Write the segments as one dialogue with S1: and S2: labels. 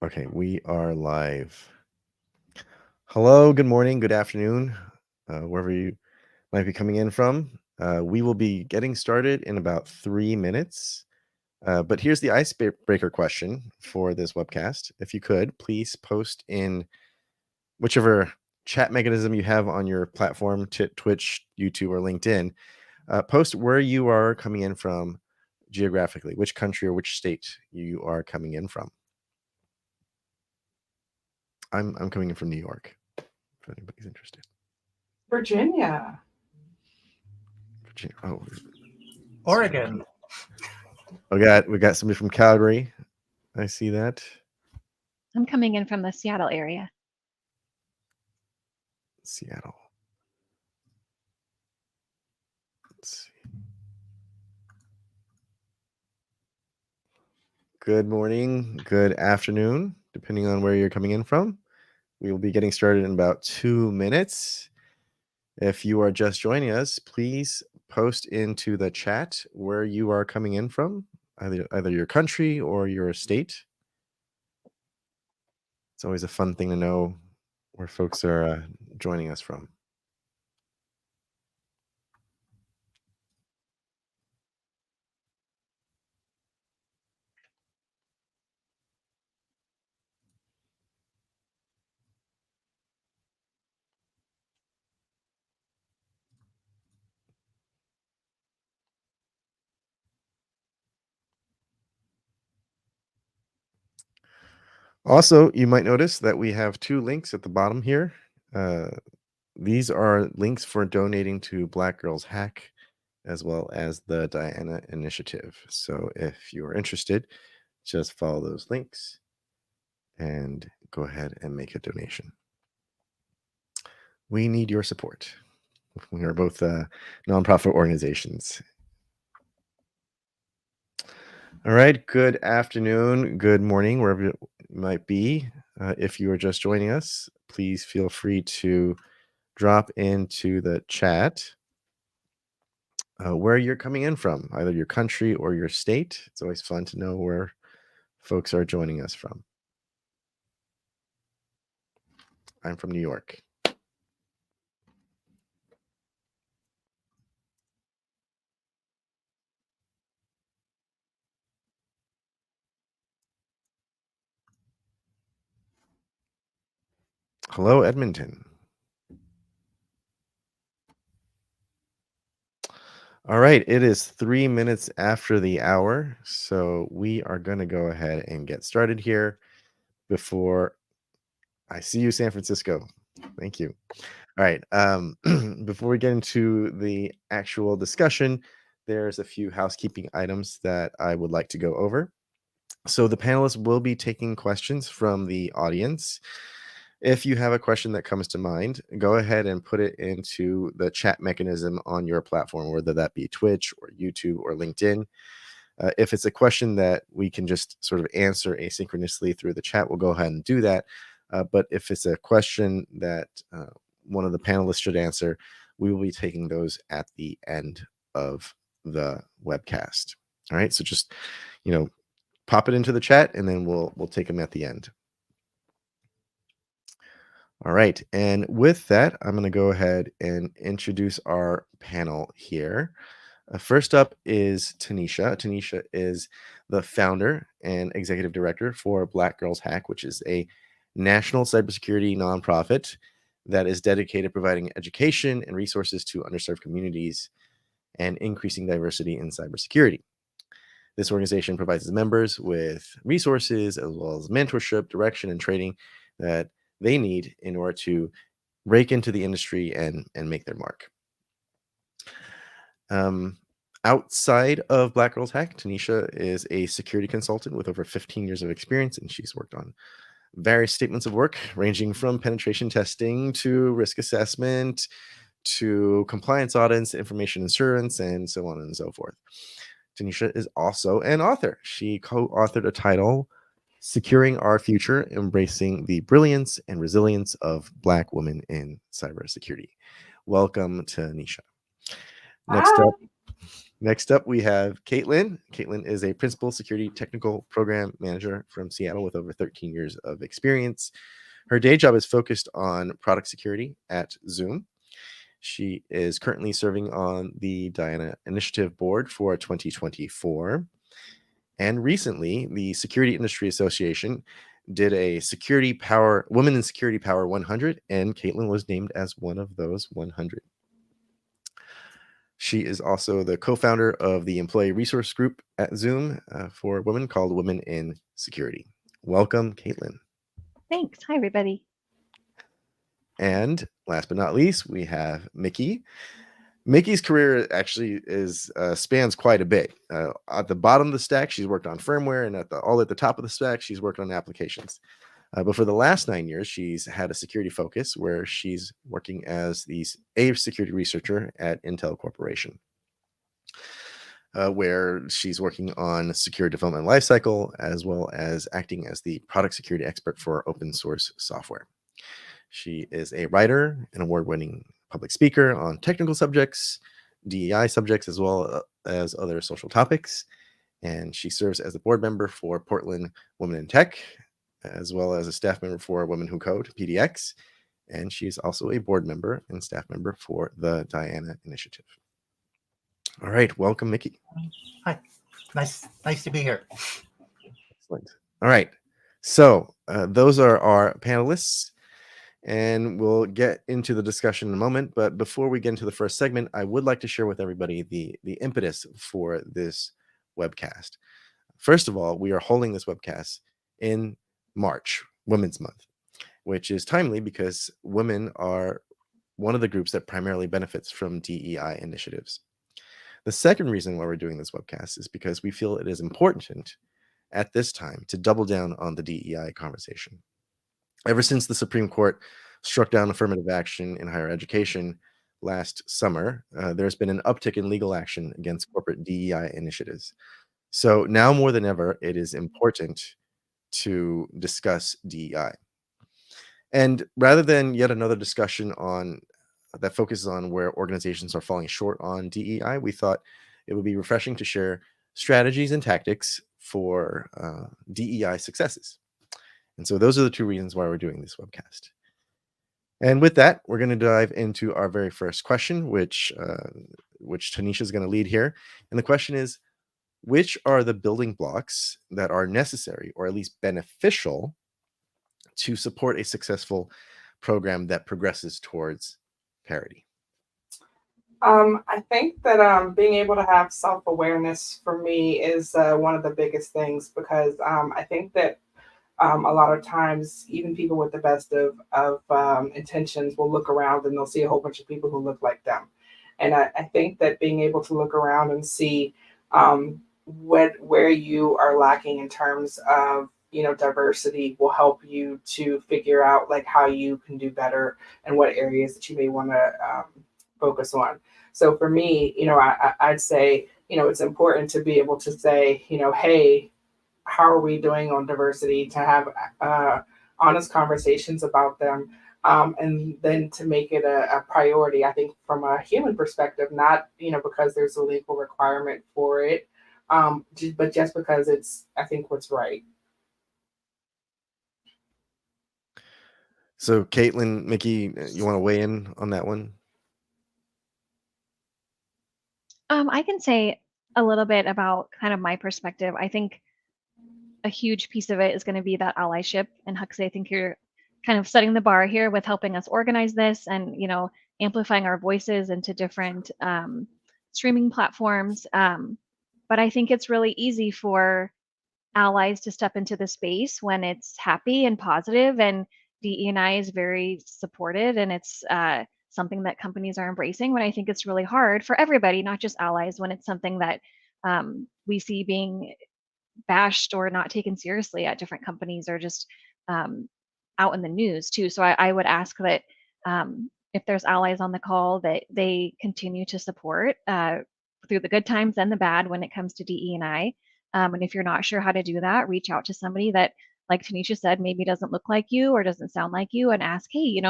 S1: Okay, we are live. Hello, good morning, good afternoon, wherever you might be coming in from. We will be getting started in about 3 minutes. But here's the icebreaker question for this webcast. If you could, please post in whichever chat mechanism you have on your platform, Twitch, YouTube, or LinkedIn. Post where you are coming in from geographically, which country or which state you are coming in from. I'm coming in from New York, if anybody's interested.
S2: Virginia.
S1: Oh,
S3: Oregon.
S1: we got somebody from Calgary. I see that.
S4: I'm coming in from the Seattle area.
S1: Seattle. Let's see. Good morning, good afternoon, depending on where you're coming in from. We will be getting started in about 2 minutes. If you are just joining us, please post into the chat where you are coming in from, either your country or your state. It's always a fun thing to know where folks are joining us from. Also, you might notice that we have 2 links at the bottom here. These are links for donating to Black Girls Hack, as well as the Diana Initiative. So if you're interested, just follow those links and go ahead and make a donation. We need your support. We are both nonprofit organizations. All right, good afternoon, good morning, wherever you might be. If you are just joining us, please feel free to drop into the chat where you're coming in from, either your country or your state. It's always fun to know where folks are joining us from. I'm from New York. Hello, Edmonton. All right, it is 3 minutes after the hour, so we are going to go ahead and get started here before I see you, San Francisco. Thank you. All right, before we get into the actual discussion, there's a few housekeeping items that I would like to go over. So the panelists will be taking questions from the audience. If you have a question that comes to mind, go ahead and put it into the chat mechanism on your platform, whether that be Twitch or YouTube or LinkedIn. If it's a question that we can just sort of answer asynchronously through the chat, we'll go ahead and do that. But if it's a question that one of the panelists should answer, we will be taking those at the end of the webcast. All right, so just, pop it into the chat and then we'll take them at the end. All right, and with that, I'm going to go ahead and introduce our panel here. First up is Tanisha. Tanisha is the founder and executive director for Black Girls Hack, which is a national cybersecurity nonprofit that is dedicated to providing education and resources to underserved communities and increasing diversity in cybersecurity. This organization provides its members with resources as well as mentorship, direction, and training that they need in order to break into the industry and make their mark. Outside of Black Girls Hack, Tanisha is a security consultant with over 15 years of experience, and she's worked on various statements of work, ranging from penetration testing to risk assessment to compliance audits, information assurance, and so on and so forth. Tanisha is also an author. She co-authored a title, Securing Our Future, Embracing the Brilliance and Resilience of Black Women in Cybersecurity. Welcome, Tanisha. Next up, Next up, we have Caitlin. Caitlin is a principal security technical program manager from Seattle with over 13 years of experience. Her day job is focused on product security at Zoom. She is currently serving on the Diana Initiative Board for 2024. And recently, the Security Industry Association did a Women in Security Power 100, and Caitlin was named as one of those 100. She is also the co-founder of the employee resource group at Zoom for women called Women in Security. Welcome, Caitlin.
S4: Thanks. Hi, everybody.
S1: And last but not least, we have Mickey. Mickey's career actually spans quite a bit. At the bottom of the stack, she's worked on firmware, and at the top of the stack, she's worked on applications. But for the last 9 years, she's had a security focus where she's working as a security researcher at Intel Corporation, where she's working on secure development lifecycle as well as acting as the product security expert for open source software. She is a writer, an award-winning public speaker on technical subjects, DEI subjects, as well as other social topics. And she serves as a board member for Portland Women in Tech, as well as a staff member for Women Who Code, PDX. And she's also a board member and staff member for the Diana Initiative. All right, welcome, Mickey.
S3: Hi, nice to be here.
S1: Excellent. All right, so those are our panelists, and we'll get into the discussion in a moment. But before we get into the first segment, I would like to share with everybody the impetus for this webcast. First of all, we are holding this webcast in March, Women's Month, which is timely because women are one of the groups that primarily benefits from DEI initiatives. The second reason why we're doing this webcast is because we feel it is important at this time to double down on the DEI conversation. Ever since the Supreme Court struck down affirmative action in higher education last summer, there's been an uptick in legal action against corporate DEI initiatives. So now more than ever, it is important to discuss DEI. And rather than yet another discussion that focuses on where organizations are falling short on DEI, we thought it would be refreshing to share strategies and tactics for DEI successes. And so those are the two reasons why we're doing this webcast. And with that, we're going to dive into our very first question, which Tanisha is going to lead here. And the question is, which are the building blocks that are necessary or at least beneficial to support a successful program that progresses towards parity?
S2: I think that being able to have self-awareness for me is one of the biggest things, because I think that a lot of times, even people with the best of intentions will look around and they'll see a whole bunch of people who look like them. And I think that being able to look around and see where you are lacking in terms of diversity will help you to figure out like how you can do better and what areas that you may want to focus on. So for me, I'd say, it's important to be able to say, hey, how are we doing on diversity, to have honest conversations about them, and then to make it a priority. I think from a human perspective, not because there's a legal requirement for it, but just because it's, I think, what's right.
S1: So Caitlin, Mickey, you want to weigh in on that one?
S4: I can say a little bit about kind of my perspective. I think a huge piece of it is going to be that allyship. And Huxley, I think you're kind of setting the bar here with helping us organize this and, amplifying our voices into different streaming platforms. But I think it's really easy for allies to step into the space when it's happy and positive, and DE&I is very supported, and it's something that companies are embracing. When I think it's really hard for everybody, not just allies, when it's something that we see being bashed or not taken seriously at different companies, or just out in the news too. So I would ask that if there's allies on the call, that they continue to support through the good times and the bad when it comes to DE&I. And if you're not sure how to do that, reach out to somebody that, like Tanisha said, maybe doesn't look like you or doesn't sound like you, and ask, hey,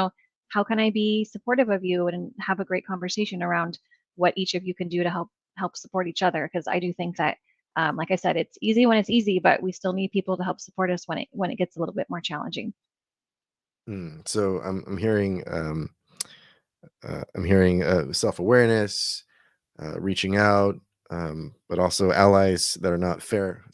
S4: how can I be supportive of you, and have a great conversation around what each of you can do to help help support each other, because I do think that, like I said, it's easy when it's easy, but we still need people to help support us when it gets a little bit more challenging.
S1: So I'm hearing self-awareness, reaching out, but also allies that are not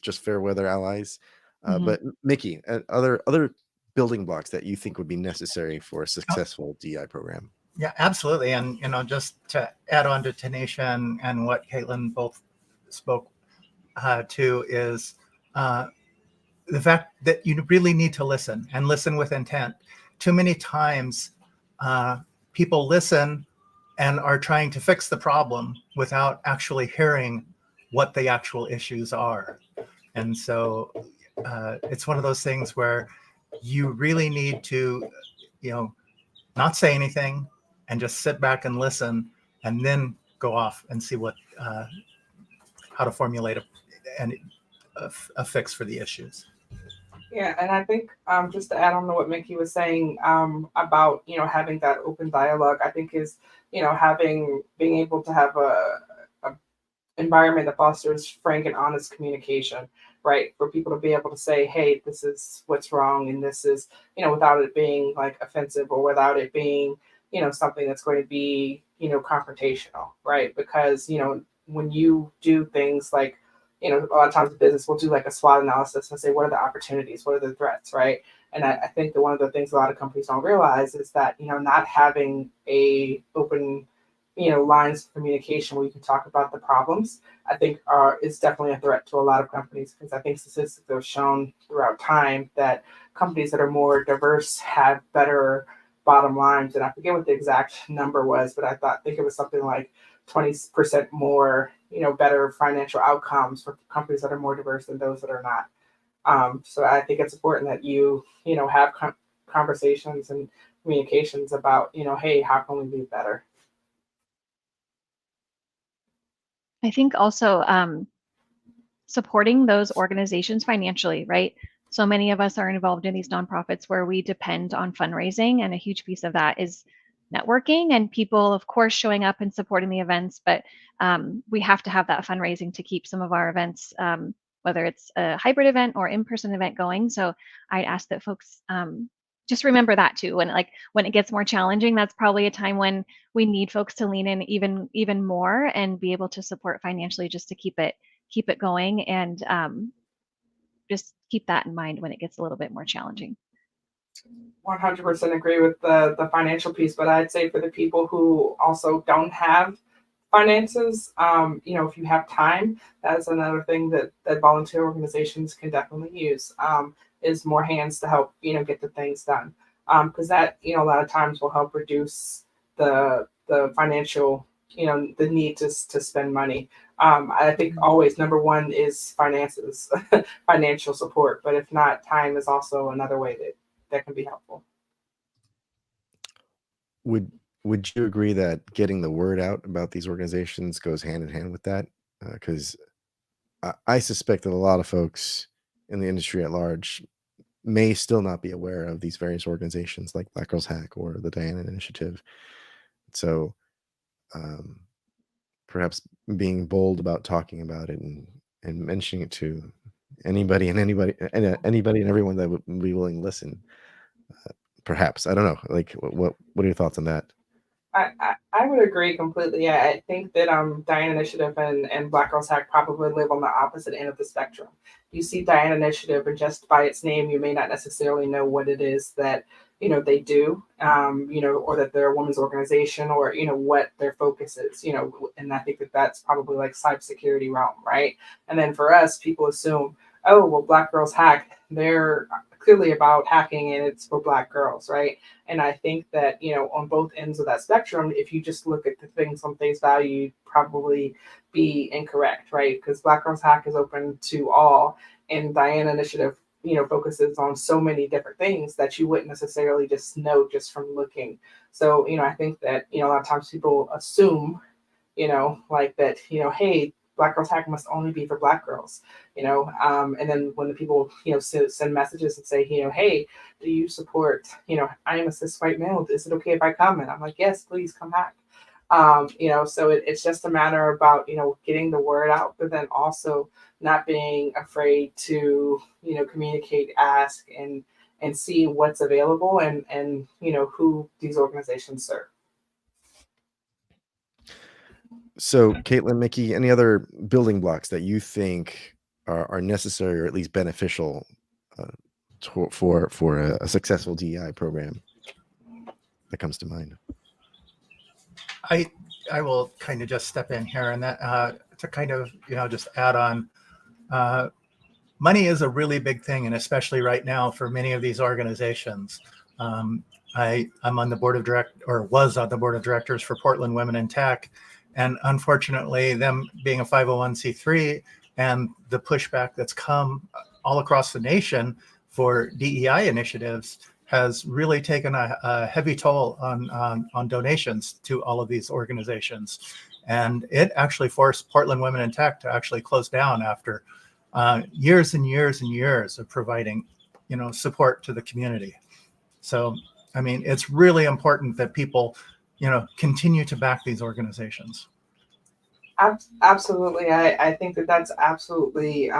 S1: just fair weather allies.
S4: Mhm.
S1: But Mickey, other building blocks that you think would be necessary for a
S3: Oh,
S1: successful DI program.
S3: yeah, absolutely. And just to add on to Tanisha and what Caitlin both spoke to is uh, the fact that you really need to listen and listen with intent. Too many times, people listen and are trying to fix the problem without actually hearing what the actual issues are. And so it's one of those things where you really need to, not say anything and just sit back and listen, and then go off and see how to formulate a fix for the issues.
S2: Yeah, and I think just to add on to what Mickey was saying about having that open dialogue, I think is being able to have a environment that fosters frank and honest communication, right? For people to be able to say, hey, this is what's wrong, and this is without it being like offensive or without it being something that's going to be confrontational, right? Because when you do things like a lot of times the business will do like a SWOT analysis and say, what are the opportunities? What are the threats, right? And I think that one of the things a lot of companies don't realize is that, not having a open, lines of communication where you can talk about the problems, I think is definitely a threat to a lot of companies, because I think statistics have shown throughout time that companies that are more diverse have better bottom lines. And I forget what the exact number was, but I think it was something like 20% more, better financial outcomes for companies that are more diverse than those that are not. So I think it's important that have conversations and communications about, hey, how can we be better?
S4: I think also supporting those organizations financially, right? So many of us are involved in these nonprofits where we depend on fundraising, and a huge piece of that is networking and people, of course, showing up and supporting the events. But we have to have that fundraising to keep some of our events, whether it's a hybrid event or in-person event, going. So I'd ask that folks just remember that too. When it gets more challenging, that's probably a time when we need folks to lean in even more and be able to support financially, just to keep it going, and just keep that in mind when it gets a little bit more challenging.
S2: 100% agree with the financial piece, but I'd say for the people who also don't have finances, if you have time, that's another thing that volunteer organizations can definitely use, is more hands to help get the things done, because that a lot of times will help reduce the financial the need to spend money. I think always number one is finances, financial support, but if not, time is also another way that can be helpful.
S1: Would would you agree that getting the word out about these organizations goes hand in hand with that? Because I suspect that a lot of folks in the industry at large may still not be aware of these various organizations like Black Girls Hack or the Diana Initiative. So um, perhaps being bold about talking about it and mentioning it to anybody and everyone that would be willing to listen. Perhaps, I don't know. Like, what are your thoughts on that?
S2: I would agree completely. I think that Diane Initiative and Black Girls Hack probably live on the opposite end of the spectrum. You see Diane Initiative, and just by its name, you may not necessarily know what it is that they do, or that they're a women's organization, or what their focus is. And I think that that's probably like cybersecurity realm, right? And then for us, people assume, oh well, Black Girls Hack, they're clearly about hacking and it's for Black girls, right? And I think that, on both ends of that spectrum, if you just look at the things on face value, you'd probably be incorrect, right? Because Black Girls Hack is open to all, and Diana Initiative, focuses on so many different things that you wouldn't necessarily just know just from looking. So, I think that, a lot of times people assume, like that, hey, Black Girls Hack must only be for Black girls, and then when the people, send messages and say, hey, do you support, I am a cis white male, is it okay if I come? And I'm like, yes, please come hack. So it's just a matter about, getting the word out, but then also not being afraid to, communicate, ask, and see what's available, and who these organizations serve.
S1: So, Caitlin, Mickey, any other building blocks that you think are necessary or at least beneficial uh, for a successful DEI program that comes to mind?
S3: I will kind of just step in here, and that to kind of just add on. Money is a really big thing, and especially right now for many of these organizations. I'm on the board of was on the board of directors for Portland Women in Tech, and unfortunately, them being a 501c3 and the pushback that's come all across the nation for DEI initiatives has really taken a heavy toll on donations to all of these organizations, and it actually forced Portland Women in Tech to actually close down after years and years and years of providing, support to the community. So, I mean, it's really important that people, continue to back these organizations.
S2: Absolutely. I think that that's absolutely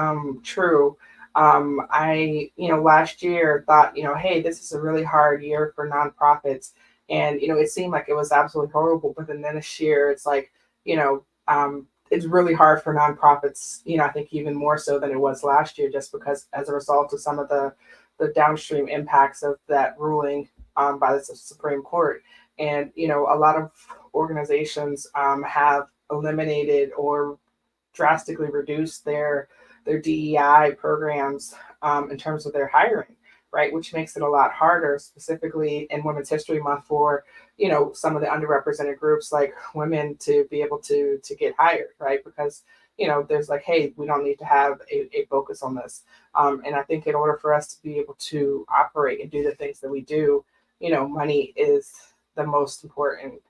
S2: true. Last year thought, hey, this is a really hard year for nonprofits. And, it seemed like it was absolutely horrible. But then this year, it's like, it's really hard for nonprofits, I think even more so than it was last year, just because as a result of some of the downstream impacts of that ruling by the Supreme Court. And, a lot of organizations have eliminated or drastically reduced their DEI programs in terms of their hiring, right? Which makes it a lot harder, specifically in Women's History Month, for some of the underrepresented groups like women to be able to get hired, right? Because there's like, hey, we don't need to have a focus on this. And I think in order for us to be able to operate and do the things that we do, money is the most important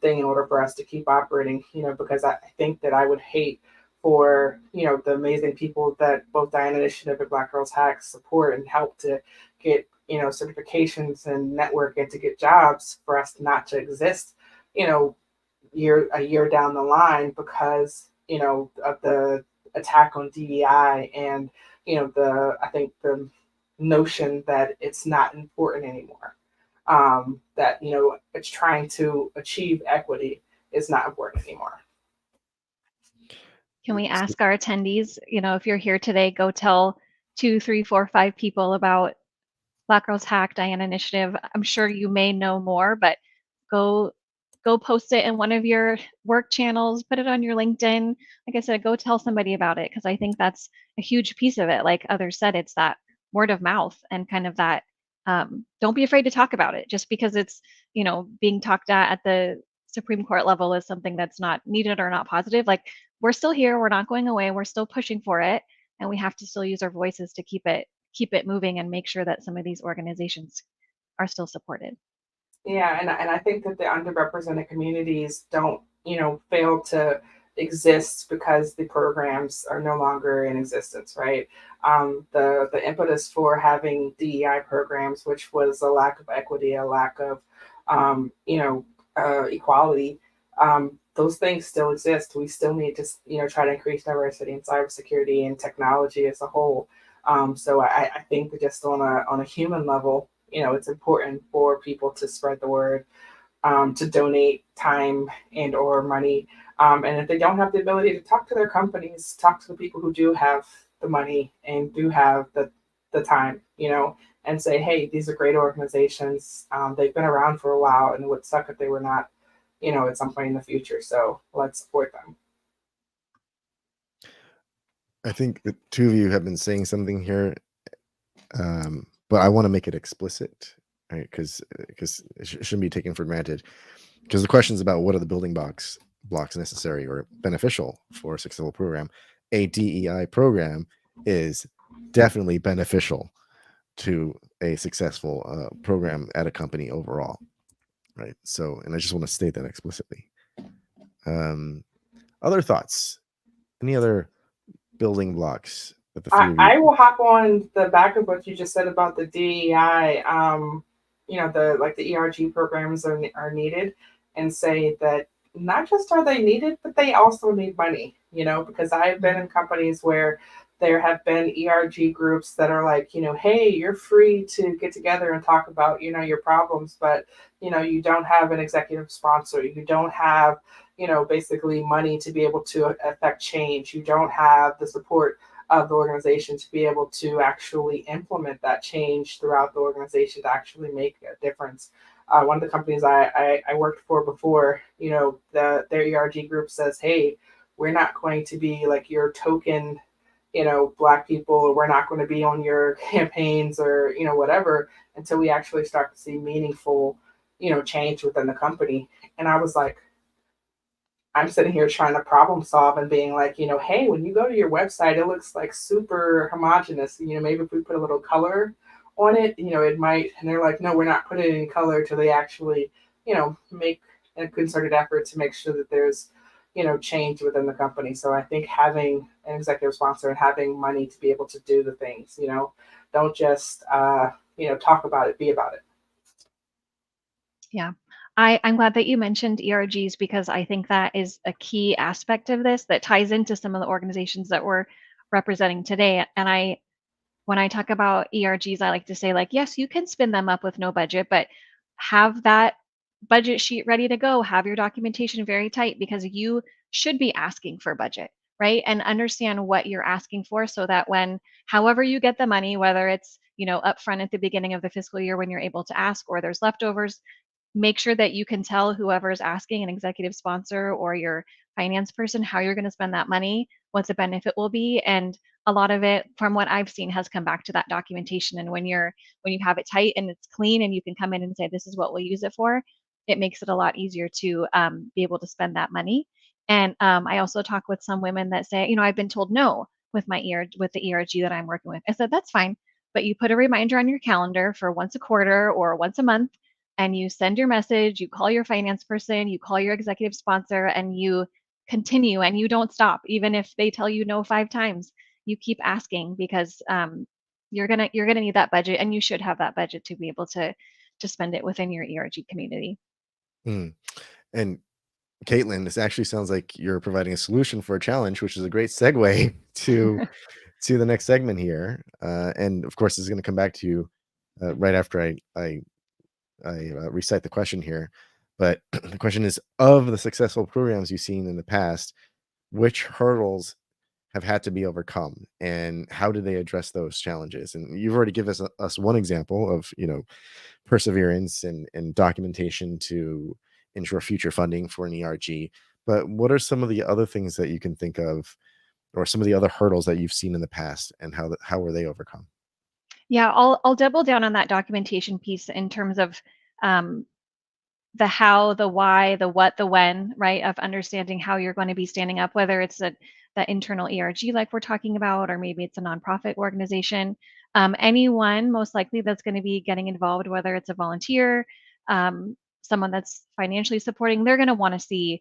S2: thing in order for us to keep operating, because I think that I would hate for, the amazing people that both Diana Initiative and Black Girls Hack support and help to get, certifications and network and to get jobs, for us not to exist, a year down the line because, of the attack on DEI and, I think the notion that it's not important anymore. That it's trying to achieve equity is not important anymore.
S4: Can we ask our attendees, if you're here today, go tell 2, 3, 4, 5 people about Black Girls Hack, Diana Initiative. I'm sure you may know more, but go post it in one of your work channels, put it on your LinkedIn. Like I said, go tell somebody about it, because I think that's a huge piece of it. Like others said, it's that word of mouth and kind of that don't be afraid to talk about it. Just because it's being talked at the Supreme Court level is something that's not needed or not positive. Like, we're still here, we're not going away, we're still pushing for it, and we have to still use our voices to keep it moving and make sure that some of these organizations are still supported.
S2: Yeah, and I think that the underrepresented communities don't, fail to exist because the programs are no longer in existence, right? The impetus for having DEI programs, which was a lack of equity, a lack of, equality, those things still exist. We still need to, try to increase diversity in cybersecurity and technology as a whole. So I think that just on a human level, it's important for people to spread the word, to donate time and or money. And if they don't have the ability to talk to their companies, talk to the people who do have the money and do have the time, and say, hey, these are great organizations. They've been around for a while, and it would suck if they were not, at some point in the future. So let's support them.
S1: I think the two of you have been saying something here, but I want to make it explicit, right? Because it shouldn't be taken for granted. Because the question is about what are the building blocks necessary or beneficial for a successful program. A DEI program is definitely beneficial to a successful program at a company overall, right? So, and I just want to state that explicitly. Other thoughts? Any other building blocks that the three of you?
S2: I will hop on the back of what you just said about the DEI. The ERG programs are needed, and say that not just are they needed, but they also need money, because I've been in companies where there have been ERG groups that are like, hey, you're free to get together and talk about, your problems, but, you don't have an executive sponsor. You don't have, basically money to be able to affect change. You don't have the support of the organization to be able to actually implement that change throughout the organization to actually make a difference. One of the companies I worked for before, their ERG group says, hey, we're not going to be like your token, Black people, or we're not going to be on your campaigns or, whatever until we actually start to see meaningful, change within the company. And I was like, I'm sitting here trying to problem solve and being like, hey, when you go to your website, it looks like super homogenous. Maybe if we put a little color on it, it might. And they're like, no, we're not putting any color till they actually, make a concerted effort to make sure that there's, change within the company. So I think having an executive sponsor and having money to be able to do the things, don't just, talk about it, be about it.
S4: Yeah. I'm glad that you mentioned ERGs because I think that is a key aspect of this that ties into some of the organizations that we're representing today. And when I talk about ERGs, I like to say, like, yes, you can spin them up with no budget, but have that budget sheet ready to go. Have your documentation very tight because you should be asking for budget, right? And understand what you're asking for so that when, however you get the money, whether it's, upfront at the beginning of the fiscal year when you're able to ask or there's leftovers, make sure that you can tell whoever's asking, an executive sponsor or your finance person, how you're going to spend that money, what the benefit will be. And a lot of it, from what I've seen, has come back to that documentation. And when you have it tight and it's clean and you can come in and say, this is what we'll use it for, it makes it a lot easier to be able to spend that money. And I also talk with some women that say, I've been told no with with the ERG that I'm working with. I said, that's fine. But you put a reminder on your calendar for once a quarter or once a month, and you send your message, you call your finance person, you call your executive sponsor, and you continue and you don't stop. Even if they tell you no 5 times, you keep asking because you're gonna need that budget, and you should have that budget to be able to spend it within your ERG community.
S1: Mm. And Caitlin, this actually sounds like you're providing a solution for a challenge, which is a great segue to the next segment here. And of course, this is going to come back to you right after I recite the question here. But the question is: of the successful programs you've seen in the past, which hurdles have had to be overcome, and how do they address those challenges? And you've already given us one example of perseverance and documentation to ensure future funding for an ERG. But what are some of the other things that you can think of, or some of the other hurdles that you've seen in the past, and how were they overcome?
S4: Yeah, I'll double down on that documentation piece in terms of um, the how, the why, the what, the when, right? Of understanding how you're going to be standing up, whether it's the internal ERG like we're talking about, or maybe it's a nonprofit organization. Anyone most likely that's going to be getting involved, whether it's a volunteer, someone that's financially supporting, they're going to want to see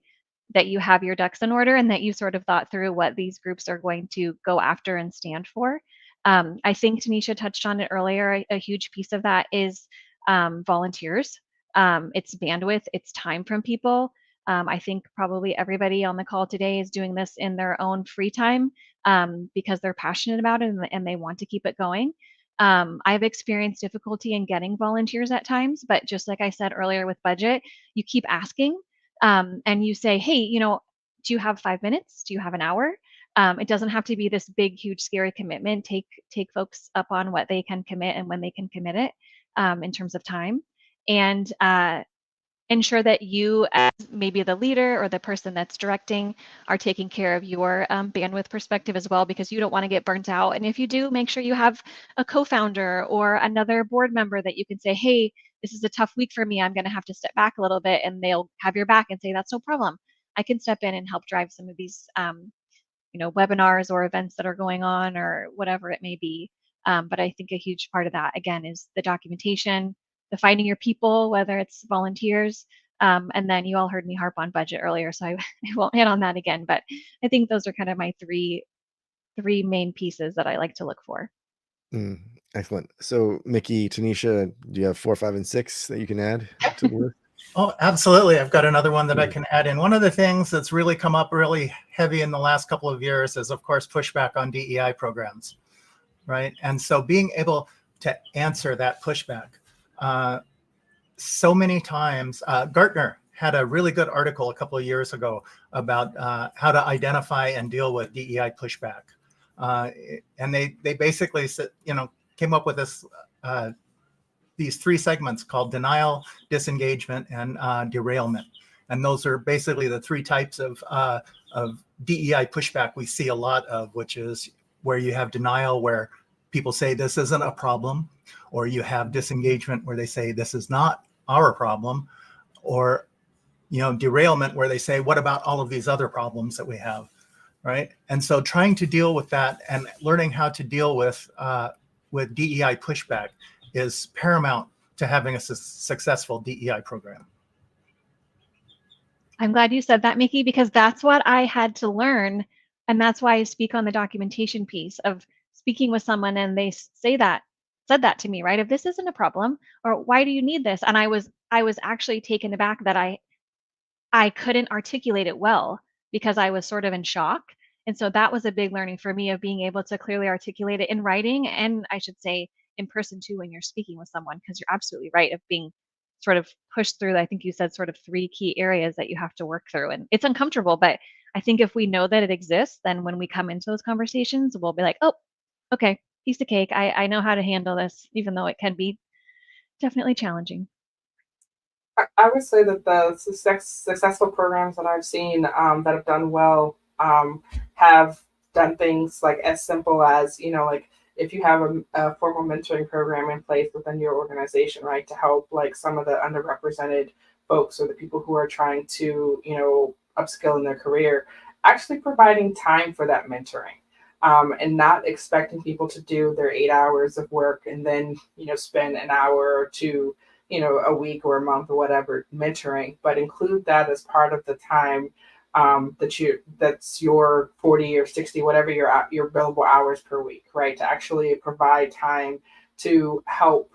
S4: that you have your ducks in order and that you sort of thought through what these groups are going to go after and stand for. I think Tanisha touched on it earlier. A huge piece of that is volunteers. It's bandwidth, it's time from people. I think probably everybody on the call today is doing this in their own free time because they're passionate about it and they want to keep it going. I've experienced difficulty in getting volunteers at times, but just like I said earlier with budget, you keep asking and you say, hey, do you have 5 minutes? Do you have an hour? It doesn't have to be this big, huge, scary commitment. Take folks up on what they can commit and when they can commit it in terms of time, and ensure that you, as maybe the leader or the person that's directing, are taking care of your bandwidth perspective as well, because you don't want to get burnt out. And if you do, make sure you have a co-founder or another board member that you can say, hey, this is a tough week for me. I'm going to have to step back a little bit, and they'll have your back and say, that's no problem. I can step in and help drive some of these webinars or events that are going on or whatever it may be. But I think a huge part of that, again, is the documentation, the finding your people, whether it's volunteers. And then you all heard me harp on budget earlier, so I won't hit on that again. But I think those are kind of my three main pieces that I like to look for.
S1: Excellent. So, Mickey, Tanisha, do you have 4, 5, and 6 that you can add to the list?
S3: Oh, absolutely. I've got another one that I can add in. One of the things that's really come up really heavy in the last couple of years is, of course, pushback on DEI programs, right? And so being able to answer that pushback. So many times, Gartner had a really good article a couple of years ago about how to identify and deal with DEI pushback. And they basically said, came up with this these three segments called denial, disengagement, and derailment. And those are basically the three types of DEI pushback we see a lot of, which is where you have denial, where people say this isn't a problem, or you have disengagement where they say this is not our problem, or derailment where they say what about all of these other problems that we have, right? And so trying to deal with that and learning how to deal with DEI pushback is paramount to having a successful DEI program.
S4: I'm glad you said that, Mickey, because that's what I had to learn. And that's why I speak on the documentation piece of speaking with someone and they said that to me, right? If this isn't a problem, or why do you need this? And I was actually taken aback that I couldn't articulate it well because I was sort of in shock. And so that was a big learning for me of being able to clearly articulate it in writing, and I should say in person too when you're speaking with someone, because you're absolutely right of being sort of pushed through, I think you said sort of three key areas that you have to work through. And it's uncomfortable, but I think if we know that it exists, then when we come into those conversations, we'll be like, oh, okay, piece of cake. I know how to handle this, even though it can be definitely challenging.
S2: I would say that the successful programs that I've seen that have done well have done things like as simple as, like if you have a formal mentoring program in place within your organization, right, to help like some of the underrepresented folks or the people who are trying to, upskill in their career, actually providing time for that mentoring. And not expecting people to do their 8 hours of work and then, spend an hour or two, a week or a month or whatever mentoring, but include that as part of the time that's your 40 or 60, whatever your billable hours per week, right? To actually provide time to help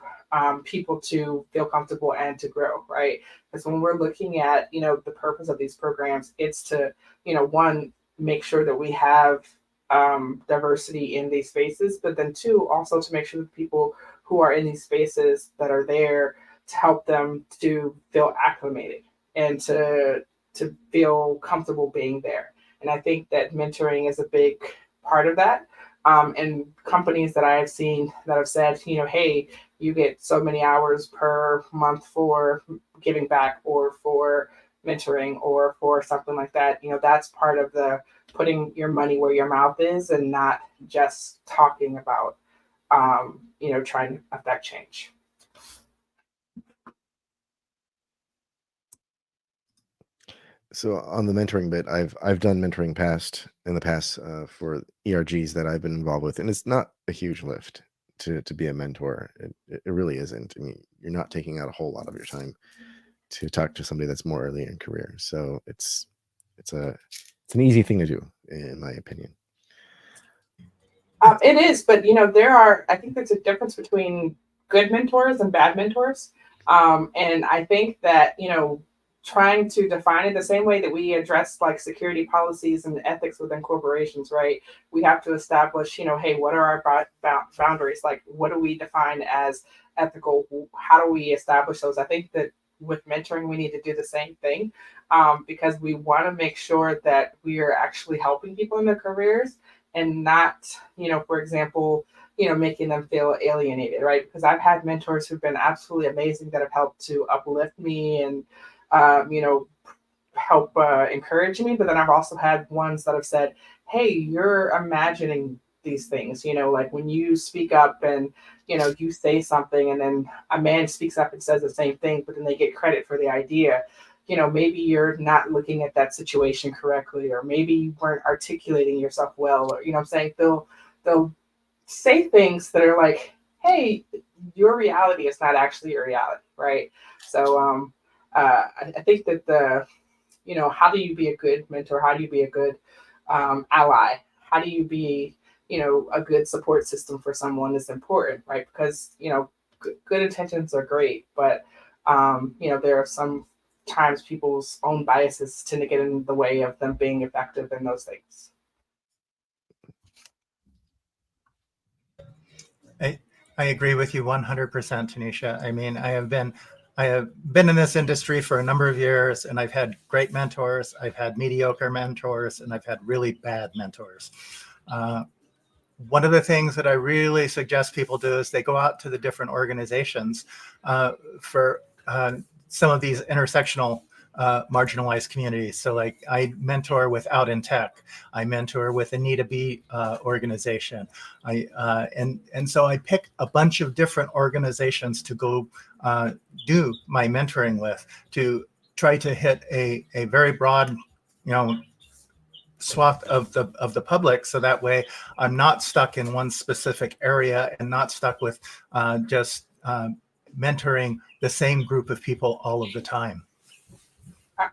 S2: people to feel comfortable and to grow, right? Because when we're looking at, the purpose of these programs, it's to, one, make sure that we have diversity in these spaces, but then two, also to make sure that people who are in these spaces that are there to help them to feel acclimated and to feel comfortable being there. And I think that mentoring is a big part of that. And companies that I have seen that have said, hey, you get so many hours per month for giving back or for mentoring or for something like that, that's part of the putting your money where your mouth is and not just talking about, trying to affect change.
S1: So on the mentoring bit, I've done mentoring in the past for ERGs that I've been involved with, and it's not a huge lift to be a mentor. It really isn't. I mean, you're not taking out a whole lot of your time to talk to somebody that's more early in career. So it's an easy thing to do, in my opinion.
S2: It is, but I think there's a difference between good mentors and bad mentors. And I think that, trying to define it the same way that we address like security policies and ethics within corporations, right? We have to establish, hey, what are our boundaries? Like, what do we define as ethical? How do we establish those? I think that with mentoring, we need to do the same thing because we want to make sure that we are actually helping people in their careers and not, for example, making them feel alienated, right? Because I've had mentors who've been absolutely amazing that have helped to uplift me and, help encourage me. But then I've also had ones that have said, hey, you're imagining these things, like when you speak up and, you say something and then a man speaks up and says the same thing, but then they get credit for the idea. Maybe you're not looking at that situation correctly, or maybe you weren't articulating yourself well, or, what I'm saying, they'll say things that are like, hey, your reality is not actually your reality, right? So I think that how do you be a good mentor? How do you be a good ally? How do you be, a good support system for someone is important, right? Because, good intentions are great, but, there are some times people's own biases tend to get in the way of them being effective in those things.
S3: I agree with you 100%, Tanisha. I mean, I have been in this industry for a number of years, and I've had great mentors, I've had mediocre mentors, and I've had really bad mentors. One of the things that I really suggest people do is they go out to the different organizations for some of these intersectional marginalized communities. So like I mentor with Out in Tech, I mentor with Anita B organization. And so I pick a bunch of different organizations to go do my mentoring with, to try to hit a very broad, swath of the public, so that way I'm not stuck in one specific area and not stuck with just mentoring the same group of people all of the time.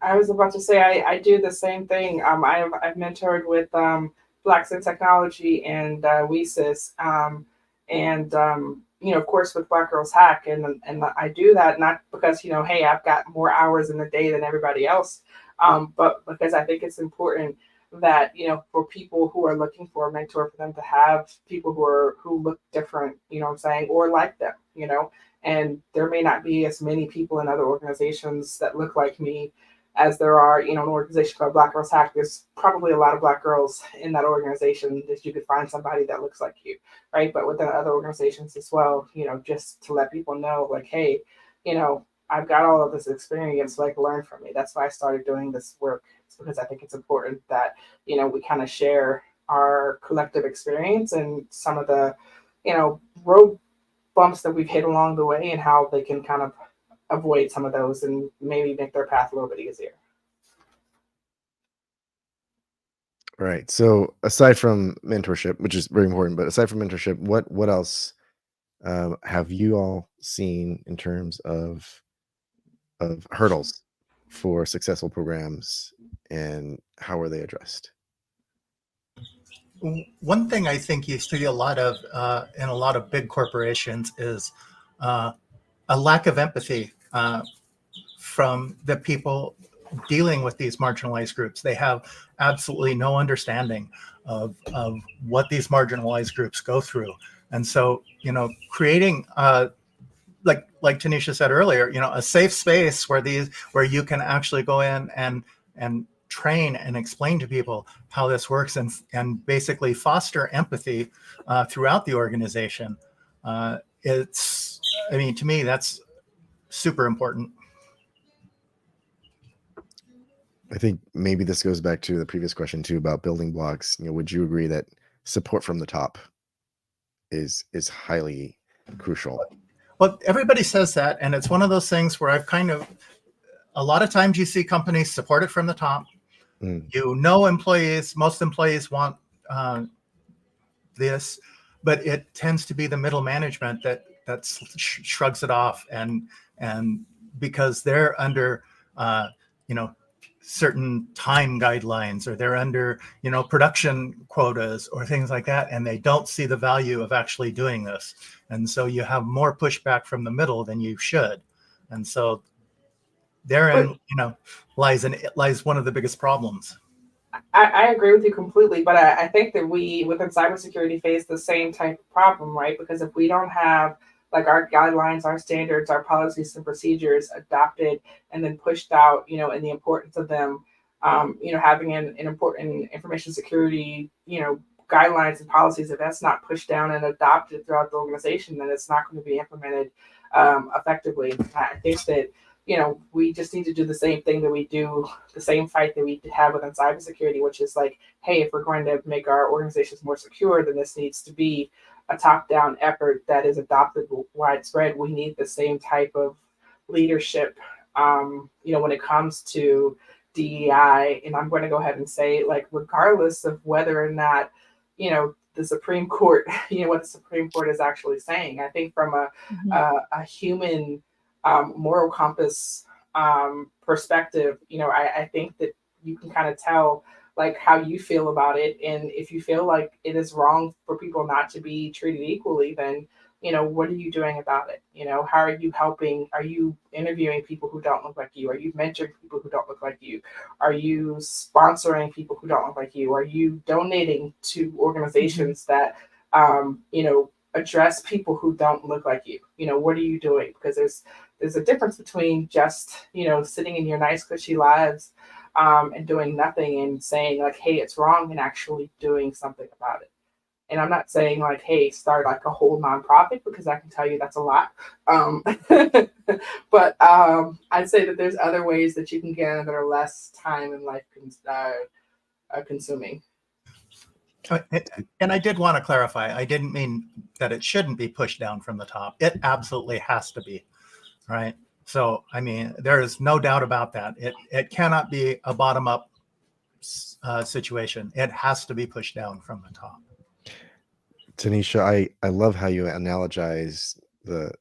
S2: I was about to say I do the same thing. I've mentored with Blacks in Technology and WESIS, and of course with Black Girls Hack, and I do that not because hey, I've got more hours in the day than everybody else, but because I think it's important that for people who are looking for a mentor, for them to have people who look different, what I'm saying, or like them, and there may not be as many people in other organizations that look like me as there are, an organization called Black Girls Hack. There's probably a lot of Black girls in that organization that you could find somebody that looks like you, right? But within other organizations as well, just to let people know, like, hey, I've got all of this experience, like learn from me. That's why I started doing this work. It's because I think it's important that, we kind of share our collective experience and some of the, road bumps that we've hit along the way and how they can kind of avoid some of those and maybe make their path a little bit easier.
S1: All right. So aside from mentorship, which is very important, but aside from mentorship, what else have you all seen in terms of hurdles for successful programs, and how are they addressed?
S3: One thing I think you see a lot of in a lot of big corporations is a lack of empathy from the people dealing with these marginalized groups. They have absolutely no understanding of what these marginalized groups go through. And so, creating like Tanisha said earlier, a safe space where you can actually go in and train and explain to people how this works, and basically foster empathy throughout the organization. To me, that's super important.
S1: I think maybe this goes back to the previous question too about building blocks. Would you agree that support from the top is highly crucial?
S3: Well, everybody says that, and it's one of those things where a lot of times you see companies support it from the top. Most employees want this, but it tends to be the middle management that shrugs it off, and because they're under certain time guidelines, or they're under production quotas or things like that, and they don't see the value of actually doing this, and so you have more pushback from the middle than you should, and so therein lies one of the biggest problems.
S2: I agree with you completely, but I think that we within cybersecurity face the same type of problem, right? Because if we don't have like our guidelines, our standards, our policies and procedures adopted and then pushed out, and the importance of them, having an important information security, guidelines and policies, if that's not pushed down and adopted throughout the organization, then it's not going to be implemented effectively. I think that we just need to do the same thing that we do, the same fight that we have within cybersecurity, which is like, hey, if we're going to make our organizations more secure, then this needs to be a top-down effort that is adopted widespread. We need the same type of leadership, when it comes to DEI. And I'm going to go ahead and say, like, regardless of whether or not, the Supreme Court, what the Supreme Court is actually saying, I think from a human moral compass perspective, I think that you can kind of tell like how you feel about it, and if you feel like it is wrong for people not to be treated equally, then what are you doing about it? How are you helping? Are you interviewing people who don't look like you? Are you mentoring people who don't look like you? Are you sponsoring people who don't look like you? Are you donating to organizations that, address people who don't look like you? What are you doing? Because there's a difference between just, sitting in your nice, cushy lives, and doing nothing and saying like, hey, it's wrong, and actually doing something about it. And I'm not saying like, hey, start like a whole nonprofit, because I can tell you that's a lot. But I'd say that there's other ways that you can get in that are less time and life consuming.
S3: And I did want to clarify, I didn't mean that it shouldn't be pushed down from the top. It absolutely has to be, right? So, I mean, there is no doubt about that. It cannot be a bottom-up situation. It has to be pushed down from the top.
S1: Tanisha, I love how you analogize the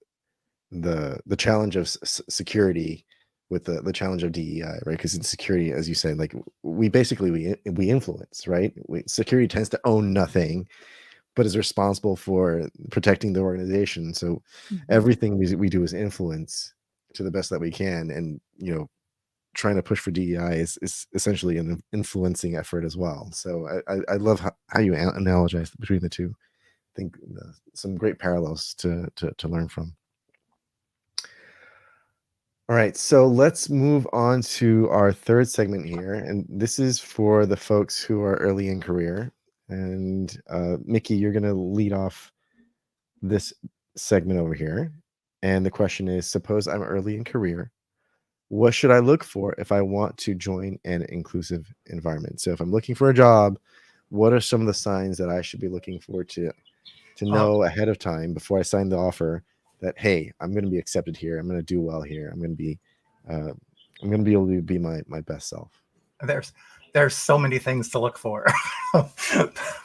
S1: challenge of security with the challenge of DEI, right? Because in security, as you said, like we influence, right? Security tends to own nothing, but is responsible for protecting the organization. So everything we do is influence to the best that we can, and trying to push for DEI is essentially an influencing effort as well. So I love how you analogize between the two. I think some great parallels to learn from. All right, so let's move on to our third segment here, and this is for the folks who are early in career. And Mickey, you're going to lead off this segment over here. And the question is, suppose I'm early in career. What should I look for if I want to join an inclusive environment? So if I'm looking for a job, what are some of the signs that I should be looking for to know ahead of time before I sign the offer that, hey, I'm going to be accepted here. I'm going to do well here. I'm going to be able to be my best self.
S3: There's so many things to look for,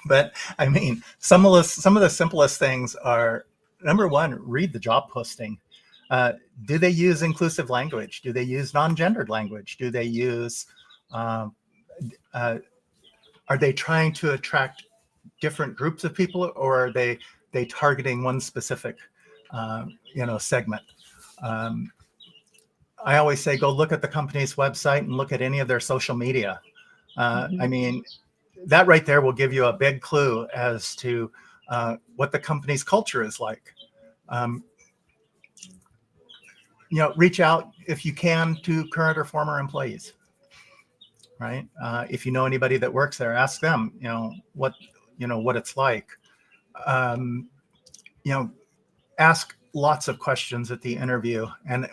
S3: but I mean, some of the simplest things are, number one, read the job posting. Do they use inclusive language? Do they use non-gendered language? Do they use, are they trying to attract different groups of people, or are they targeting one specific, segment? I always say, go look at the company's website and look at any of their social media. I mean, that right there will give you a big clue as to what the company's culture is like. Reach out if you can to current or former employees, right? If you know anybody that works there, ask them, what it's like. Ask lots of questions at the interview. And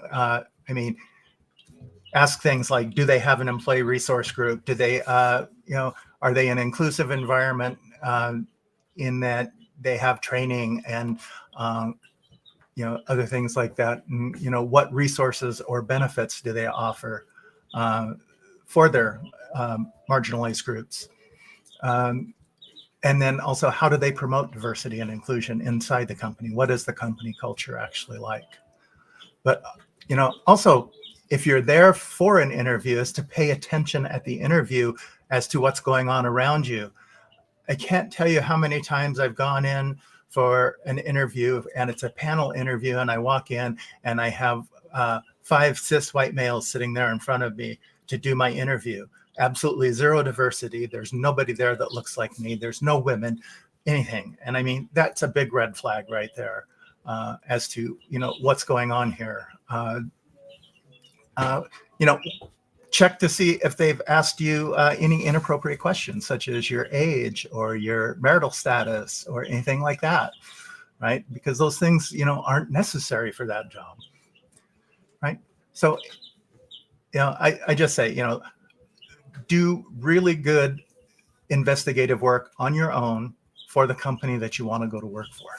S3: ask things like, do they have an employee resource group? Do they, are they an inclusive environment in that they have training and, other things like that? And, what resources or benefits do they offer for their marginalized groups? And then also, how do they promote diversity and inclusion inside the company? What is the company culture actually like? But, also, if you're there for an interview, is to pay attention at the interview as to what's going on around you. I can't tell you how many times I've gone in for an interview, and it's a panel interview, and I walk in and I have 5 cis white males sitting there in front of me to do my interview. Absolutely zero diversity. There's nobody there that looks like me. There's no women, anything. And I mean, that's a big red flag right there as to, what's going on here. Check to see if they've asked you any inappropriate questions, such as your age or your marital status or anything like that, right? Because those things, aren't necessary for that job, right? So, I just say, do really good investigative work on your own for the company that you want to go to work for.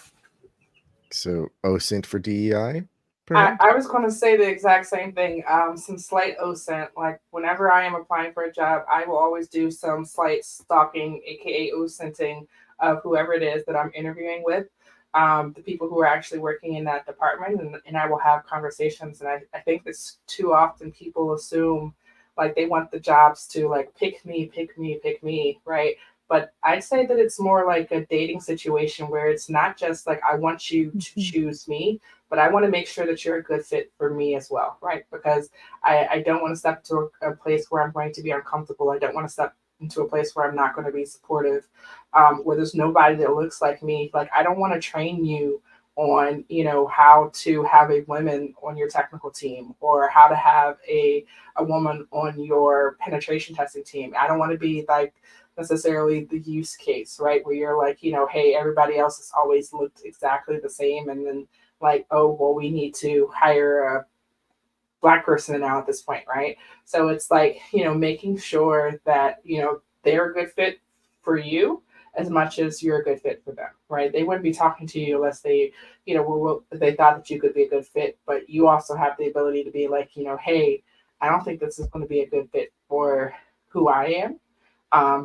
S1: So OSINT for DEI?
S2: I was going to say the exact same thing. Some slight OSINT. Like whenever I am applying for a job, I will always do some slight stalking, aka OSINTing, of whoever it is that I'm interviewing with, the people who are actually working in that department, and I will have conversations. And I think this too often people assume like they want the jobs to like pick me, right? But I'd say that it's more like a dating situation where it's not just like I want you to choose me, but I want to make sure that you're a good fit for me as well, right? Because I don't want to step to a place where I'm going to be uncomfortable. I don't want to step into a place where I'm not going to be supportive, where there's nobody that looks like me. Like I don't want to train you on how to have a woman on your technical team or how to have a woman on your penetration testing team. I don't want to be like necessarily the use case, right? Where you're like, hey, everybody else has always looked exactly the same. And then like, oh, well, we need to hire a Black person now at this point, right? So it's like, making sure that, they're a good fit for you as much as you're a good fit for them, right? They wouldn't be talking to you unless they, they thought that you could be a good fit, but you also have the ability to be like, hey, I don't think this is going to be a good fit for who I am.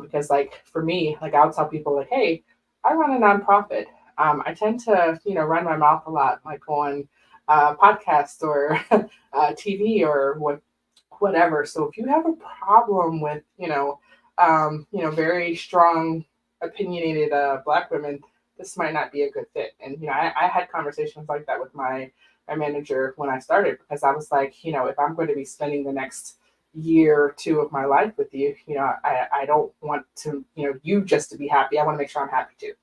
S2: Because like for me, like I'll tell people like, hey, I run a nonprofit. I tend to, run my mouth a lot, like on podcasts or TV or whatever. So if you have a problem with, very strong, opinionated Black women, this might not be a good fit. And I had conversations like that with my manager when I started because I was like, if I'm going to be spending the next year or two of my life with you, I don't want to, you just to be happy. I want to make sure I'm happy too.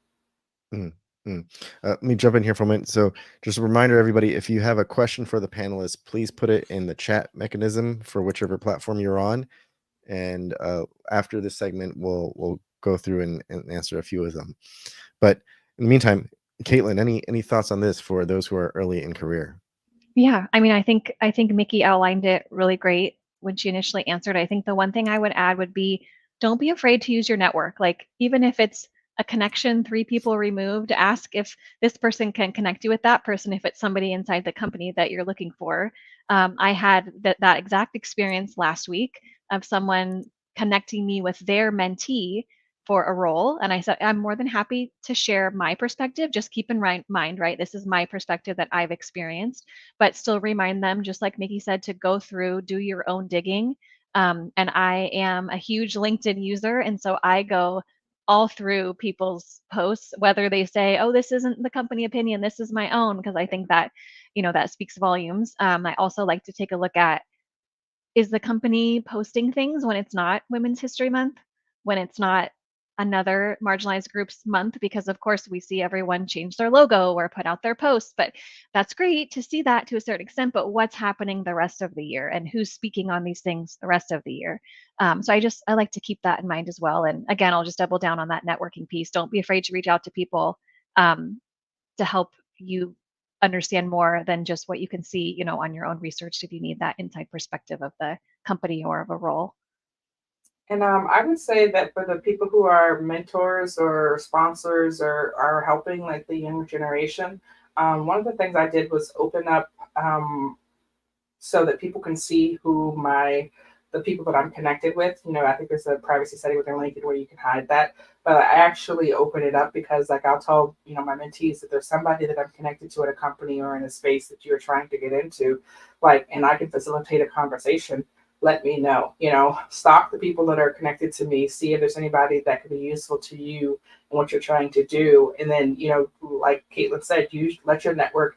S1: Mm, mm. Let me jump in here for a minute. So just a reminder, everybody, if you have a question for the panelists, please put it in the chat mechanism for whichever platform you're on. And after this segment, we'll go through and answer a few of them. But in the meantime, Caitlin, any thoughts on this for those who are early in career?
S4: Yeah, I mean, I think Mickey outlined it really great when she initially answered. I think the one thing I would add would be don't be afraid to use your network. Like even if it's a connection 3 people removed, ask if this person can connect you with that person if it's somebody inside the company that you're looking for. I had that exact experience last week of someone connecting me with their mentee for a role. And I said, I'm more than happy to share my perspective. Just keep in mind, right? This is my perspective that I've experienced, but still remind them, just like Mickey said, to go through, do your own digging. And I am a huge LinkedIn user. And so I go all through people's posts, whether they say, oh, this isn't the company opinion, this is my own, because I think that, that speaks volumes. I also like to take a look at, is the company posting things when it's not Women's History Month, when it's not another marginalized groups month? Because of course we see everyone change their logo or put out their posts, but that's great to see that to a certain extent, but what's happening the rest of the year and who's speaking on these things the rest of the year? So I like to keep that in mind as well. And again, I'll just double down on that networking piece. Don't be afraid to reach out to people to help you understand more than just what you can see, on your own research if you need that inside perspective of the company or of a role.
S2: And I would say that for the people who are mentors or sponsors or are helping like the younger generation, one of the things I did was open up so that people can see who the people that I'm connected with. I think there's a privacy setting within LinkedIn where you can hide that. But I actually open it up because like I'll tell, my mentees that there's somebody that I'm connected to at a company or in a space that you're trying to get into, like, and I can facilitate a conversation. Let me know, stalk the people that are connected to me, see if there's anybody that could be useful to you and what you're trying to do. And then, like Caitlin said, you let your network,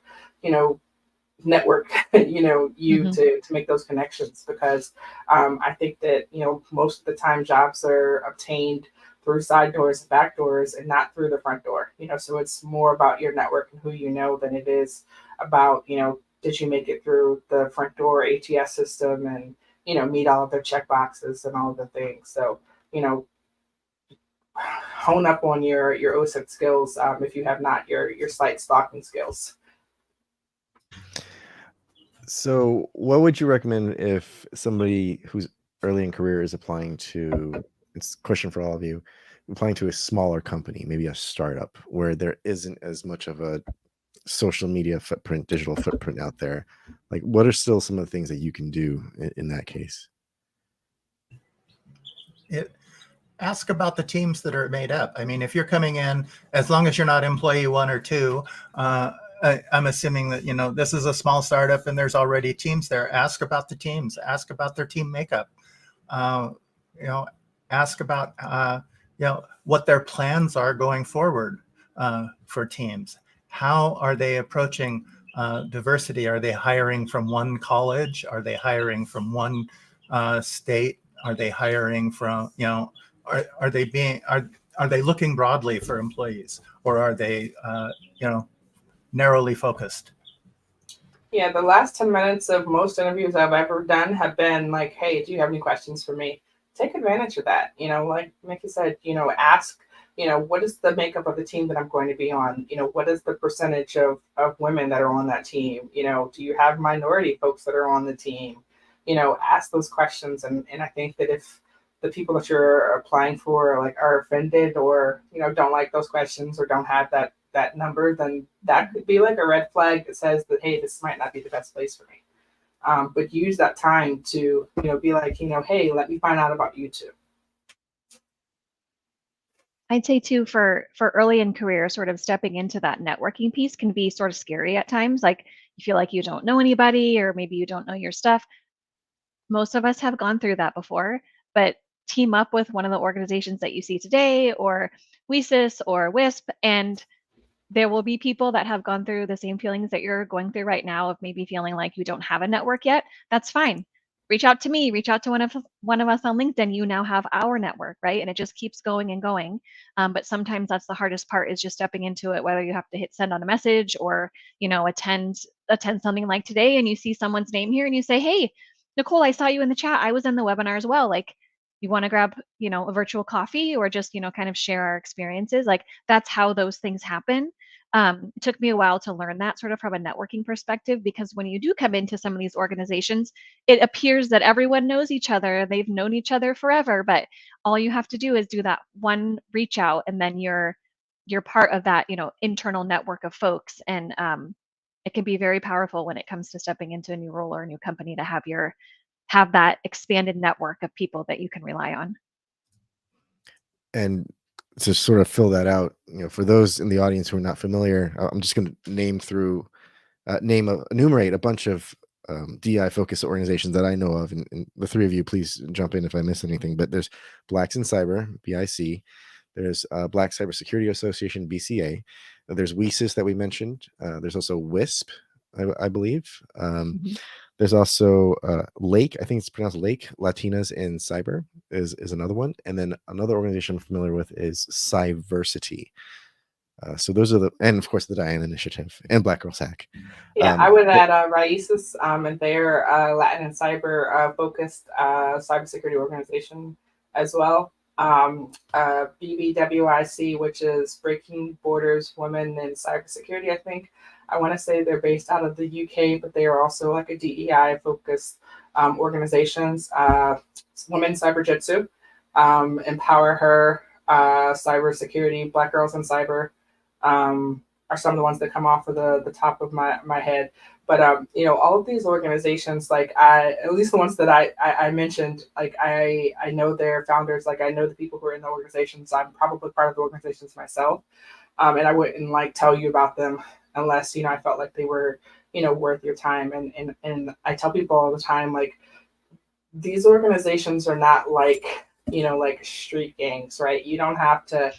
S2: network to make those connections, because I think that most of the time jobs are obtained through side doors and back doors and not through the front door. So it's more about your network and who you know than it is about did you make it through the front door ATS system and meet all of their check boxes and all of the things. So hone up on your OSINT skills if you have not your site stalking skills.
S1: So what would you recommend if somebody who's early in career is applying to, it's a question for all of you, applying to a smaller company, maybe a startup where there isn't as much of a social media footprint, digital footprint out there? Like what are still some of the things that you can do in that case?
S3: Ask about the teams that are made up. I mean, if you're coming in, as long as you're not employee 1 or 2, I'm assuming that, this is a small startup and there's already teams there. Ask about the teams, ask about their team makeup, ask about what their plans are going forward for teams. How are they approaching diversity? Are they hiring from one college? Are they hiring from one state? Are they hiring from, are they looking broadly for employees, or are they, narrowly focused?
S2: Yeah, the last 10 minutes of most interviews I've ever done have been like, hey, do you have any questions for me? Take advantage of that. Like Mickey said, ask, what is the makeup of the team that I'm going to be on? What is the percentage of women that are on that team? Do you have minority folks that are on the team? Ask those questions. And I think that if the people that you're applying for are offended or, don't like those questions or don't have that number, then that could be like a red flag that says that, hey, this might not be the best place for me. But use that time to, be like, hey, let me find out about you too.
S4: I'd say too, for early in career, sort of stepping into that networking piece can be sort of scary at times. Like you feel like you don't know anybody, or maybe you don't know your stuff. Most of us have gone through that before, but team up with one of the organizations that you see today, or WESIS or WISP, and there will be people that have gone through the same feelings that you're going through right now of maybe feeling like you don't have a network yet. That's fine. Reach out to me, reach out to one of us on LinkedIn. You now have our network, right? And it just keeps going and going. But sometimes that's the hardest part, is just stepping into it, whether you have to hit send on a message or, attend something like today, and you see someone's name here and you say, hey, Nicole, I saw you in the chat. I was in the webinar as well. Like, you want to grab, a virtual coffee, or just, kind of share our experiences. Like, that's how those things happen. It took me a while to learn that sort of from a networking perspective, because when you do come into some of these organizations, it appears that everyone knows each other. They've known each other forever, but all you have to do is do that one reach out, and then you're part of that, internal network of folks. And it can be very powerful when it comes to stepping into a new role or a new company, to have that expanded network of people that you can rely on.
S1: And to sort of fill that out, for those in the audience who are not familiar, I'm just going to enumerate a bunch of DI focused organizations that I know of, and the three of you, please jump in if I miss anything. But there's Blacks in Cyber, BIC. There's Black Cybersecurity Association, BCA. There's WESIS that we mentioned. There's also WISP, I believe. There's also Lake, I think it's pronounced Lake, Latinas in Cyber is another one. And then another organization I'm familiar with is Cyversity. So those are and of course the Diane Initiative and Black Girls Hack.
S2: Yeah, I would add Raices, and they're Latin and cyber focused cybersecurity organization as well. BBWIC, which is Breaking Borders Women in Cybersecurity, I think. I want to say they're based out of the UK, but they are also like a DEI focused organizations. Women Cyber Jitsu, Empower Her, Cybersecurity, Black Girls in Cyber. Are some of the ones that come off of the top of my head. But all of these organizations, like at least the ones that I mentioned, like I know their founders, like I know the people who are in the organizations. I'm probably part of the organizations myself, and I wouldn't tell you about them unless I felt like they were worth your time. And I tell people all the time, like, these organizations are not like street gangs, right? You don't have to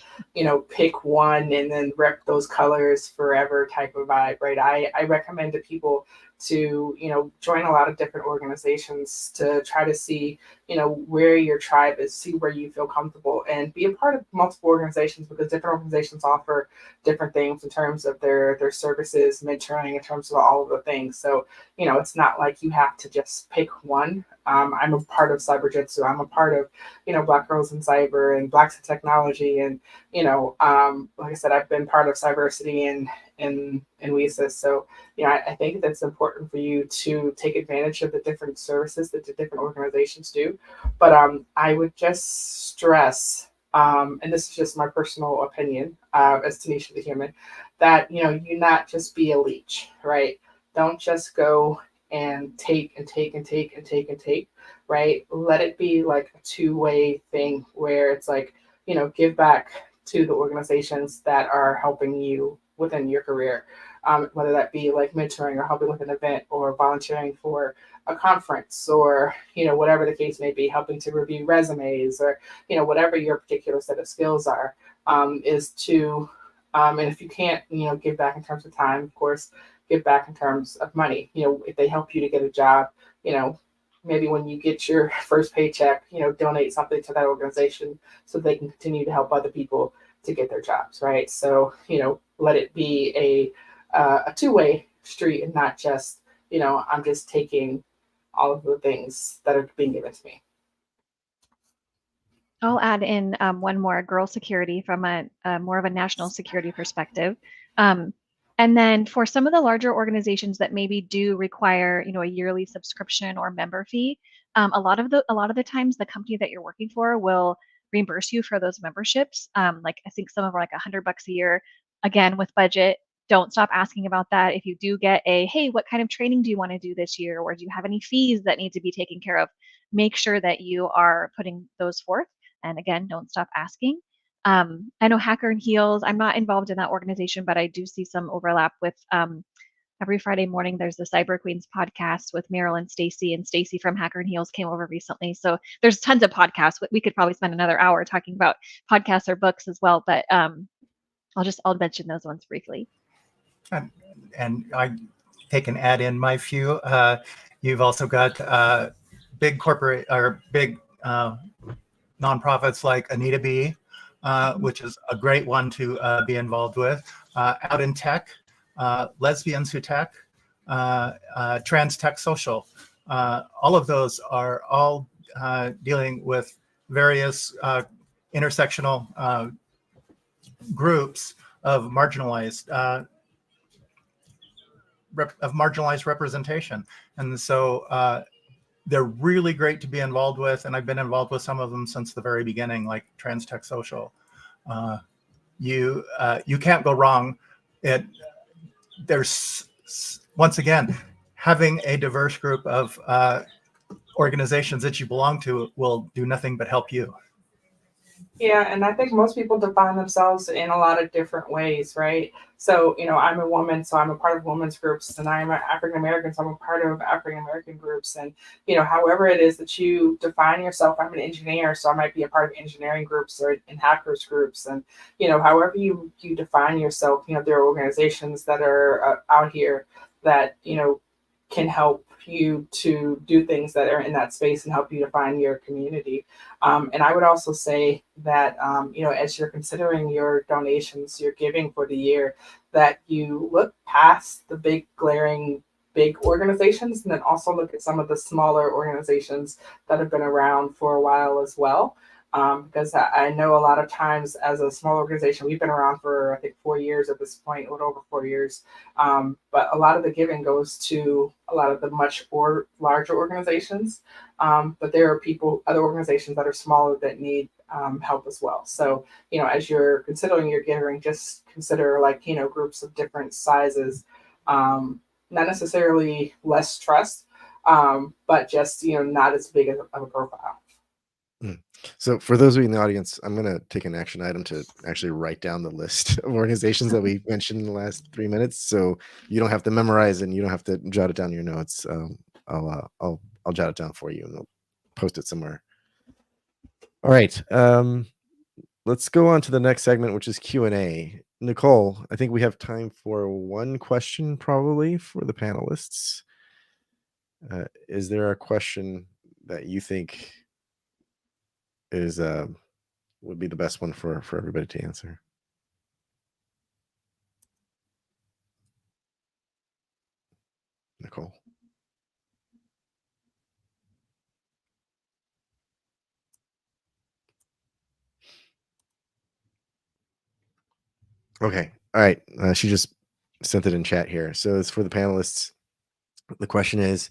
S2: pick one and then rep those colors forever type of vibe, right? I recommend to people to join a lot of different organizations to try to see where your tribe is, see where you feel comfortable, and be a part of multiple organizations, because different organizations offer different things in terms of their services, mentoring, in terms of all of the things. So it's not like you have to just pick one. I'm a part of Cyber Jitsu. I'm a part of Black Girls in Cyber and Blacks in Technology, and like I said, I've been part of Cyversity and WESIS. So I think that's important for you to take advantage of the different services that the different organizations do. But I would just stress, and this is just my personal opinion as Tanisha the Human, that you not just be a leech, right? Don't just go and take and take and take and take and take, right? Let it be like a two-way thing where it's like, give back to the organizations that are helping you within your career. whether that be like mentoring or helping with an event or volunteering for a conference or whatever the case may be, helping to review resumes or whatever your particular set of skills are, is to and if you can't give back in terms of time, of course, give back in terms of money. If they help you to get a job, maybe when you get your first paycheck, donate something to that organization so they can continue to help other people to get their jobs, right? So let it be a two-way street and not just I'm just taking all of the things that are being given to me.
S4: I'll add in one more, girl security from a more of a national security perspective. Um, and then for some of the larger organizations that maybe do require, a yearly subscription or member fee, a lot of the times the company that you're working for will reimburse you for those memberships. Like I think some of them are like $100 a year. Again, with budget, don't stop asking about that. If you do get hey, what kind of training do you want to do this year, or do you have any fees that need to be taken care of? Make sure that you are putting those forth. And again, don't stop asking. I know Hacker and Heels, I'm not involved in that organization, but I do see some overlap with every Friday morning, there's the Cyber Queens podcast with Meryl and Stacy, and Stacy from Hacker and Heels came over recently. So there's tons of podcasts. We could probably spend another hour talking about podcasts or books as well, but I'll mention those ones briefly.
S3: And I take and add in my few. You've also got big corporate or big nonprofits like Anita B, which is a great one to be involved with. Out in tech, Lesbians Who Tech, Trans Tech Social. All of those are all dealing with various intersectional groups of marginalized representation. And so they're really great to be involved with, and I've been involved with some of them since the very beginning, like Trans Tech Social. You can't go wrong. There's, once again, having a diverse group of organizations that you belong to will do nothing but help you.
S2: Yeah, and I think most people define themselves in a lot of different ways, right? So, I'm a woman, so I'm a part of women's groups, and I'm an African American, so I'm a part of African American groups. And, however it is that you define yourself, I'm an engineer, so I might be a part of engineering groups or in hackers groups. And, however you define yourself, there are organizations that are out here that, can help you to do things that are in that space and help you to find your community. And I would also say that, as you're considering your donations, you're giving for the year, that you look past the big glaring big organizations and then also look at some of the smaller organizations that have been around for a while as well. Because I know a lot of times as a small organization, we've been around for, I think, 4 years at this point, a little over 4 years. But a lot of the giving goes to a lot of the much larger organizations. But there are other organizations that are smaller that need help as well. So, as you're considering your giving, just consider groups of different sizes, not necessarily less trust, but just, not as big of a profile.
S1: So for those of you in the audience, I'm going to take an action item to actually write down the list of organizations that we mentioned in the last 3 minutes. So you don't have to memorize and you don't have to jot it down in your notes. I'll jot it down for you and I'll post it somewhere. All right. Let's go on to the next segment, which is Q&A. Nicole, I think we have time for one question probably for the panelists. Is there a question that you think is would be the best one for everybody to answer? Nicole. Okay. All right. She just sent it in chat here. So it's for the panelists. The question is,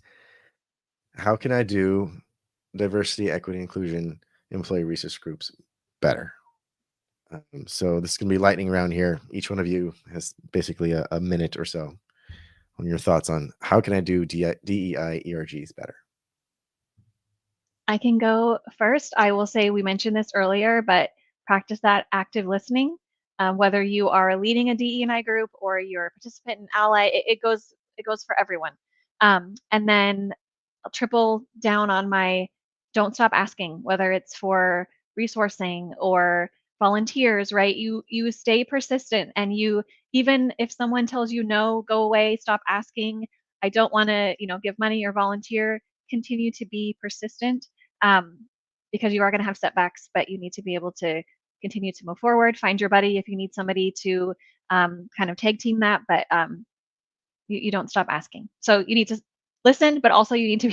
S1: how can I do diversity, equity, inclusion, employee resource groups better? So this is going to be lightning round here. Each one of you has basically a minute or so on your thoughts on how can I do DEI ERGs better?
S4: I can go first. I will say we mentioned this earlier, but practice that active listening. whether you are leading a DE&I group or you're a participant and ally, it goes for everyone. And then I'll triple down on my don't stop asking, whether it's for resourcing or volunteers, right? You stay persistent, and you, even if someone tells you no, go away, stop asking, I don't want to, give money or volunteer, continue to be persistent, because you are going to have setbacks, but you need to be able to continue to move forward. Find your buddy if you need somebody to kind of tag team that, but you don't stop asking. So you need to listen, but also you need to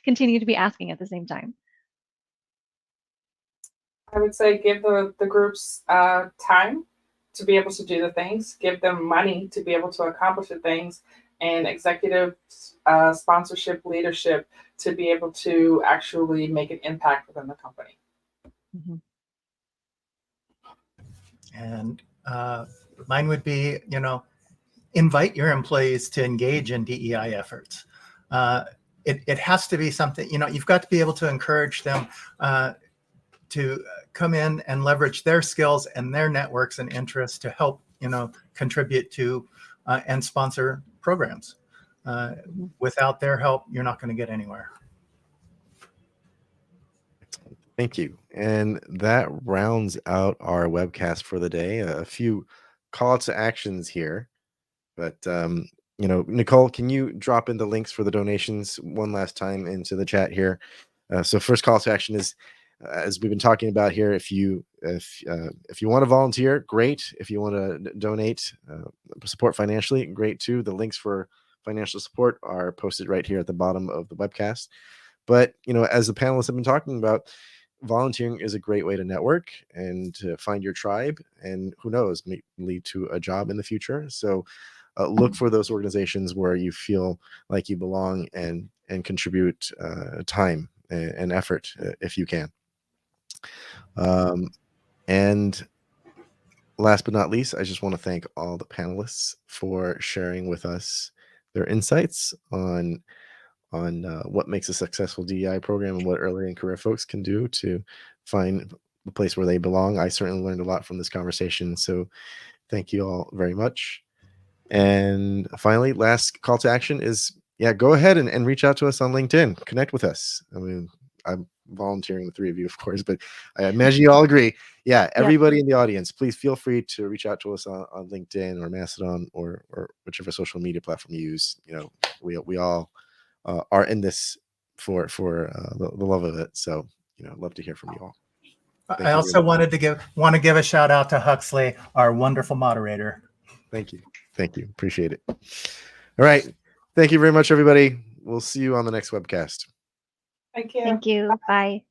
S4: continue to be asking at the same time.
S2: I would say give the groups time to be able to do the things, give them money to be able to accomplish the things, and executive sponsorship leadership to be able to actually make an impact within the company.
S4: Mm-hmm.
S3: And mine would be, invite your employees to engage in DEI efforts. It has to be something, you've got to be able to encourage them to come in and leverage their skills and their networks and interests to help, contribute to and sponsor programs. Without their help, you're not going to get anywhere.
S1: Thank you. And that rounds out our webcast for the day. A few call to actions here. But, Nicole, can you drop in the links for the donations one last time into the chat here? So first call to action is, as we've been talking about here, if you want to volunteer, great. If you want to donate, support financially, great too. The links for financial support are posted right here at the bottom of the webcast. But, as the panelists have been talking about, volunteering is a great way to network and to find your tribe, and who knows, may lead to a job in the future. So look for those organizations where you feel like you belong and contribute time and effort if you can. And last but not least, I just want to thank all the panelists for sharing with us their insights on what makes a successful DEI program and what early and career folks can do to find the place where they belong. I certainly learned a lot from this conversation, so thank you all very much. And finally, last call to action is, go ahead and reach out to us on LinkedIn. Connect with us. I mean, I'm volunteering the three of you, of course, but I imagine you all agree. Everybody in the audience, please feel free to reach out to us on LinkedIn or Mastodon or whichever social media platform you use. We all are in this for the love of it. So, love to hear from you all.
S3: I also want to give a shout out to Huxley, our wonderful moderator.
S1: Thank you. Appreciate it. All right. Thank you very much, everybody. We'll see you on the next webcast.
S2: Thank you.
S4: Thank you. Bye.